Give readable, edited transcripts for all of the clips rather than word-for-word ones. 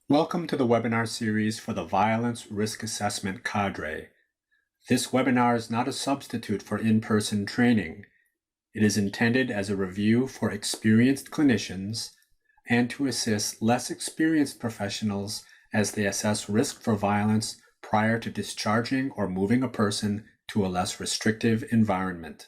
Welcome to the webinar series for the Violence Risk Assessment Cadre. This webinar is not a substitute for in-person training. It is intended as a review for experienced clinicians and to assist less experienced professionals as they assess risk for violence prior to discharging or moving a person to a less restrictive environment.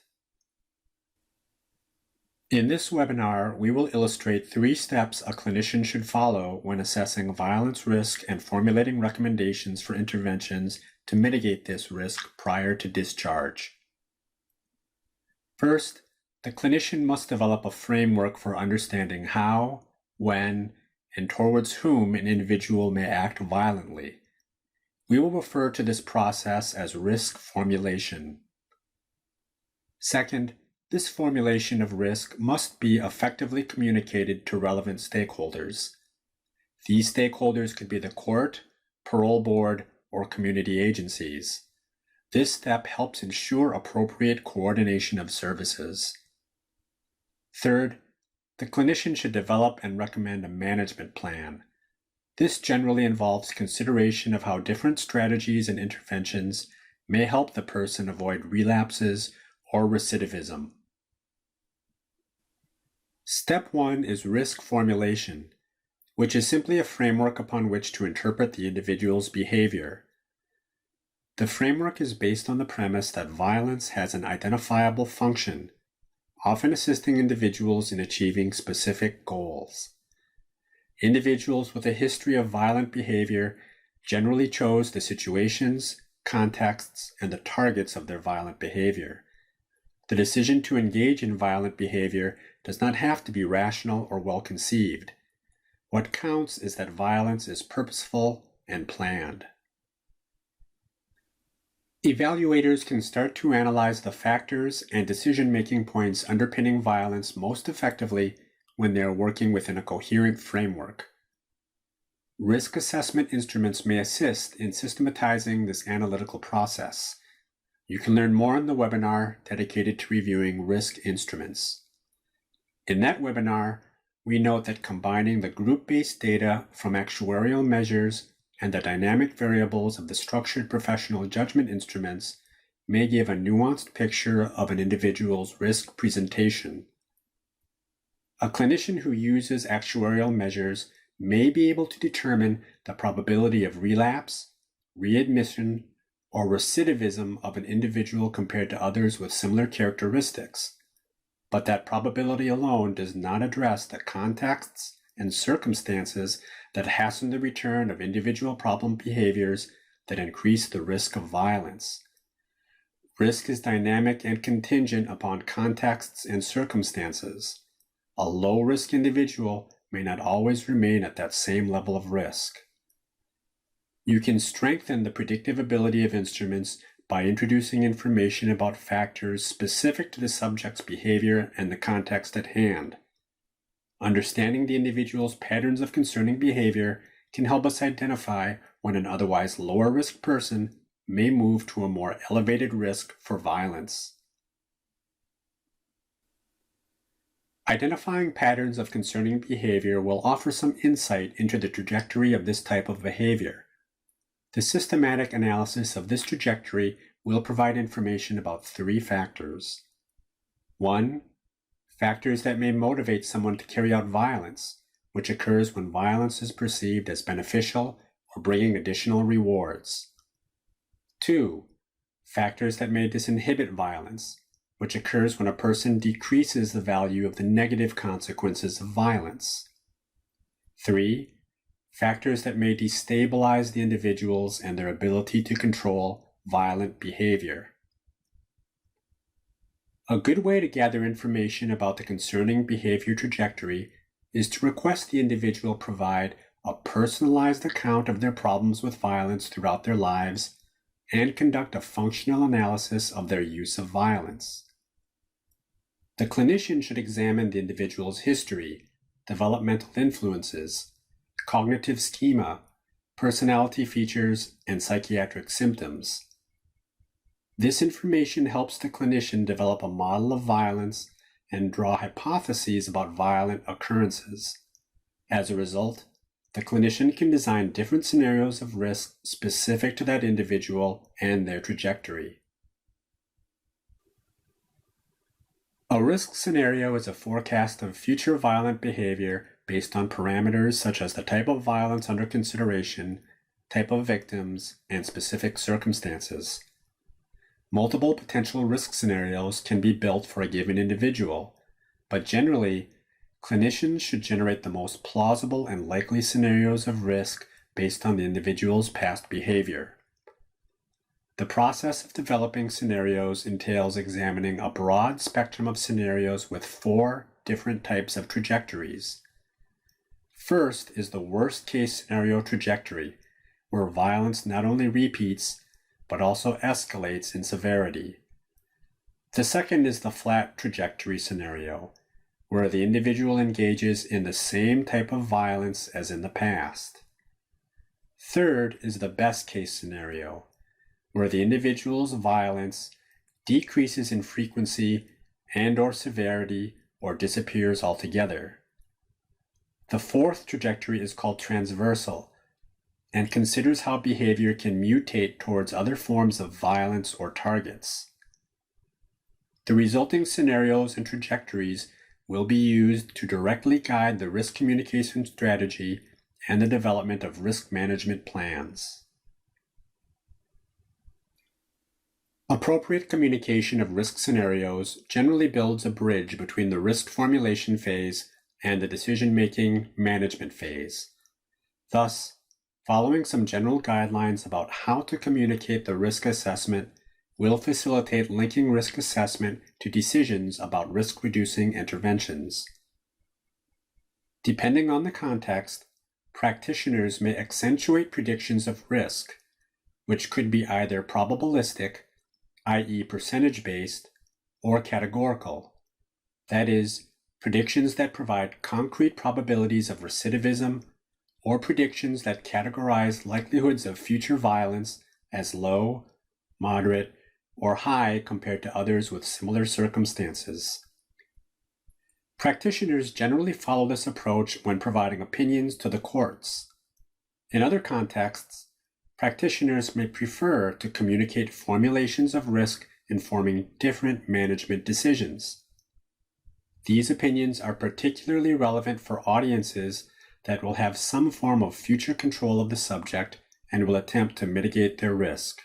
In this webinar, we will illustrate 3 steps a clinician should follow when assessing violence risk and formulating recommendations for interventions to mitigate this risk prior to discharge. First, the clinician must develop a framework for understanding how, when, and towards whom an individual may act violently. We will refer to this process as risk formulation. Second, this formulation of risk must be effectively communicated to relevant stakeholders. These stakeholders could be the court, parole board, or community agencies. This step helps ensure appropriate coordination of services. Third, the clinician should develop and recommend a management plan. This generally involves consideration of how different strategies and interventions may help the person avoid relapses or recidivism. Step 1 is risk formulation, which is simply a framework upon which to interpret the individual's behavior. The framework is based on the premise that violence has an identifiable function, often assisting individuals in achieving specific goals. Individuals with a history of violent behavior generally chose the situations, contexts, and the targets of their violent behavior. The decision to engage in violent behavior does not have to be rational or well-conceived. What counts is that violence is purposeful and planned. Evaluators can start to analyze the factors and decision-making points underpinning violence most effectively when they are working within a coherent framework. Risk assessment instruments may assist in systematizing this analytical process. You can learn more in the webinar dedicated to reviewing risk instruments. In that webinar, we note that combining the group-based data from actuarial measures and the dynamic variables of the structured professional judgment instruments may give a nuanced picture of an individual's risk presentation. A clinician who uses actuarial measures may be able to determine the probability of relapse, readmission, or recidivism of an individual compared to others with similar characteristics, but that probability alone does not address the contexts and circumstances that hasten the return of individual problem behaviors that increase the risk of violence. Risk is dynamic and contingent upon contexts and circumstances. A low-risk individual may not always remain at that same level of risk. You can strengthen the predictive ability of instruments by introducing information about factors specific to the subject's behavior and the context at hand. Understanding the individual's patterns of concerning behavior can help us identify when an otherwise lower-risk person may move to a more elevated risk for violence. Identifying patterns of concerning behavior will offer some insight into the trajectory of this type of behavior. The systematic analysis of this trajectory will provide information about 3 factors. 1. Factors that may motivate someone to carry out violence, which occurs when violence is perceived as beneficial or bringing additional rewards. 2. Factors that may disinhibit violence, which occurs when a person decreases the value of the negative consequences of violence. 3. Factors that may destabilize the individuals and their ability to control violent behavior. A good way to gather information about the concerning behavior trajectory is to request the individual provide a personalized account of their problems with violence throughout their lives and conduct a functional analysis of their use of violence. The clinician should examine the individual's history, developmental influences, cognitive schema, personality features, and psychiatric symptoms. This information helps the clinician develop a model of violence and draw hypotheses about violent occurrences. As a result, the clinician can design different scenarios of risk specific to that individual and their trajectory. A risk scenario is a forecast of future violent behavior based on parameters such as the type of violence under consideration, type of victims, and specific circumstances. Multiple potential risk scenarios can be built for a given individual, but generally, clinicians should generate the most plausible and likely scenarios of risk based on the individual's past behavior. The process of developing scenarios entails examining a broad spectrum of scenarios with 4 different types of trajectories. First is the worst-case scenario trajectory, where violence not only repeats, but also escalates in severity. The second is the flat trajectory scenario, where the individual engages in the same type of violence as in the past. Third is the best-case scenario, where the individual's violence decreases in frequency and/or severity or disappears altogether. The fourth trajectory is called transversal and considers how behavior can mutate towards other forms of violence or targets. The resulting scenarios and trajectories will be used to directly guide the risk communication strategy and the development of risk management plans. Appropriate communication of risk scenarios generally builds a bridge between the risk formulation phase and the decision-making management phase. Thus, following some general guidelines about how to communicate the risk assessment will facilitate linking risk assessment to decisions about risk-reducing interventions. Depending on the context, practitioners may accentuate predictions of risk, which could be either probabilistic, i.e. percentage-based, or categorical, that is, predictions that provide concrete probabilities of recidivism or predictions that categorize likelihoods of future violence as low, moderate, or high compared to others with similar circumstances. Practitioners generally follow this approach when providing opinions to the courts. In other contexts, practitioners may prefer to communicate formulations of risk informing different management decisions. These opinions are particularly relevant for audiences that will have some form of future control of the subject and will attempt to mitigate their risk.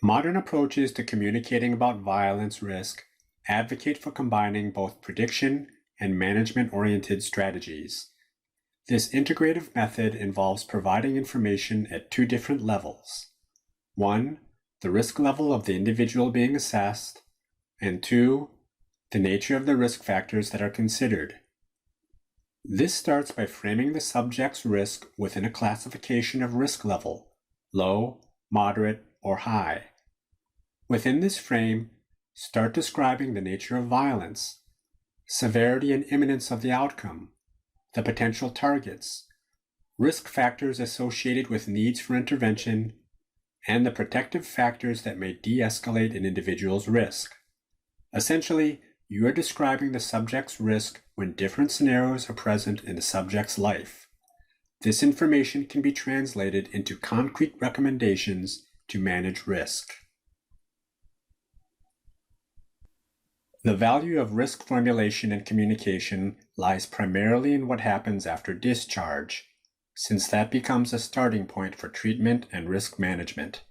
Modern approaches to communicating about violence risk advocate for combining both prediction and management-oriented strategies. This integrative method involves providing information at 2 different levels. 1, the risk level of the individual being assessed, and 2, the nature of the risk factors that are considered. This starts by framing the subject's risk within a classification of risk level, low, moderate, or high. Within this frame, start describing the nature of violence, severity and imminence of the outcome, the potential targets, risk factors associated with needs for intervention, and the protective factors that may de-escalate an individual's risk. Essentially, you are describing the subject's risk when different scenarios are present in the subject's life. This information can be translated into concrete recommendations to manage risk. The value of risk formulation and communication lies primarily in what happens after discharge, since that becomes a starting point for treatment and risk management.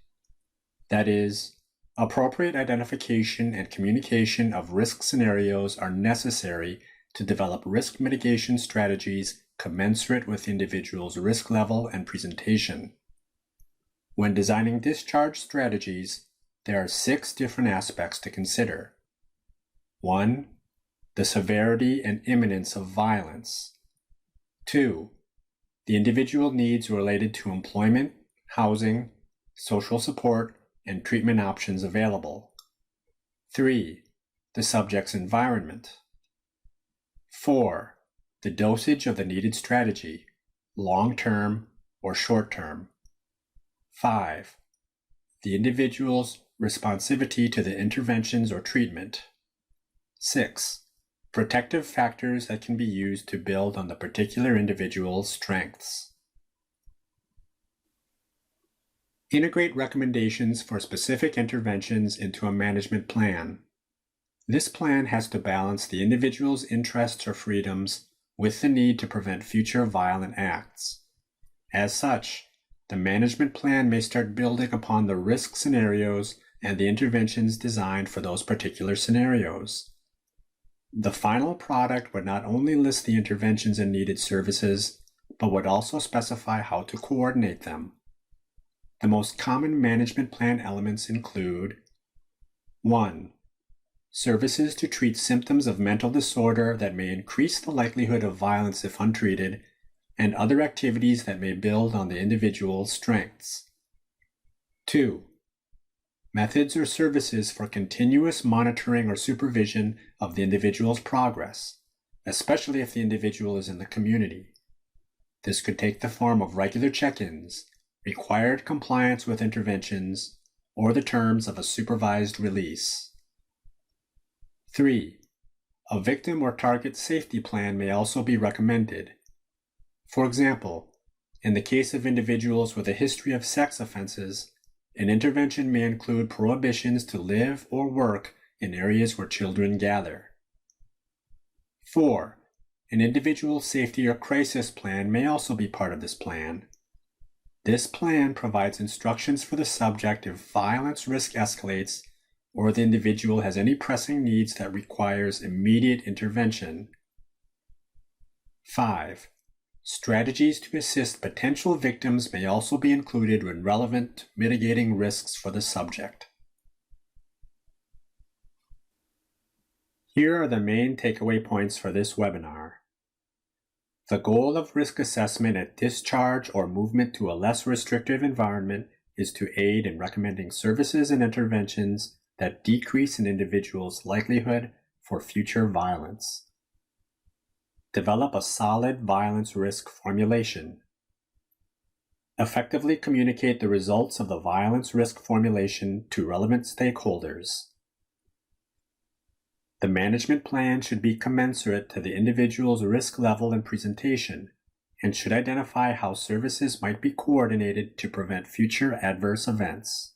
That is, appropriate identification and communication of risk scenarios are necessary to develop risk mitigation strategies commensurate with individuals' risk level and presentation. When designing discharge strategies, there are 6 different aspects to consider. 1, the severity and imminence of violence. 2, the individual needs related to employment, housing, social support, and treatment options available. 3, the subject's environment. 4, the dosage of the needed strategy, long-term or short-term. 5, the individual's responsivity to the interventions or treatment. 6, Protective factors that can be used to build on the particular individual's strengths. Integrate recommendations for specific interventions into a management plan. This plan has to balance the individual's interests or freedoms with the need to prevent future violent acts. As such, the management plan may start building upon the risk scenarios and the interventions designed for those particular scenarios. The final product would not only list the interventions and needed services, but would also specify how to coordinate them. The most common management plan elements include 1. Services to treat symptoms of mental disorder that may increase the likelihood of violence if untreated, and other activities that may build on the individual's strengths. 2. Methods or services for continuous monitoring or supervision of the individual's progress, especially if the individual is in the community. This could take the form of regular check-ins, required compliance with interventions, or the terms of a supervised release. 3. A victim or target safety plan may also be recommended. For example, in the case of individuals with a history of sex offenses, an intervention may include prohibitions to live or work in areas where children gather. 4. An individual safety or crisis plan may also be part of this plan. This plan provides instructions for the subject if violence risk escalates or the individual has any pressing needs that requires immediate intervention. 5. Strategies to assist potential victims may also be included when relevant, mitigating risks for the subject. Here are the main takeaway points for this webinar. The goal of risk assessment at discharge or movement to a less restrictive environment is to aid in recommending services and interventions that decrease an individual's likelihood for future violence. Develop a solid violence risk formulation. Effectively communicate the results of the violence risk formulation to relevant stakeholders. The management plan should be commensurate to the individual's risk level and presentation, and should identify how services might be coordinated to prevent future adverse events.